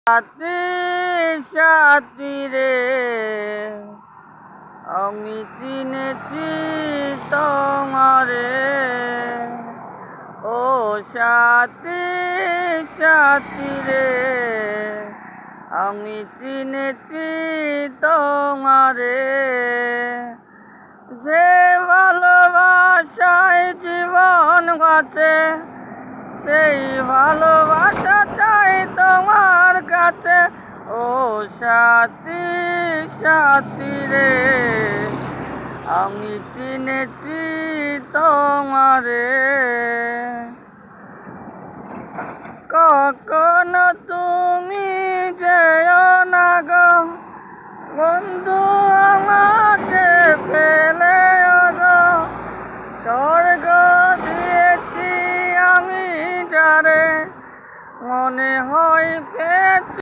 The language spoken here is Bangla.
সাথী সাথী রে আমি চিনেছি তোমারে, ও সাথী সাথী রে আমি চিনেছি তোমারে। যে ভালোবাসায় জীবন বাঁচে সেই ভালোবাসা চাই তোমার কাছে, ও সাথী সাথী রে আমি চিনেছি তোমারে। কখনো তুমি যেও না গো বন্ধু আমাকে ফেলে গো, স্বর্গ দিয়েছি আমি যারে মনে হয়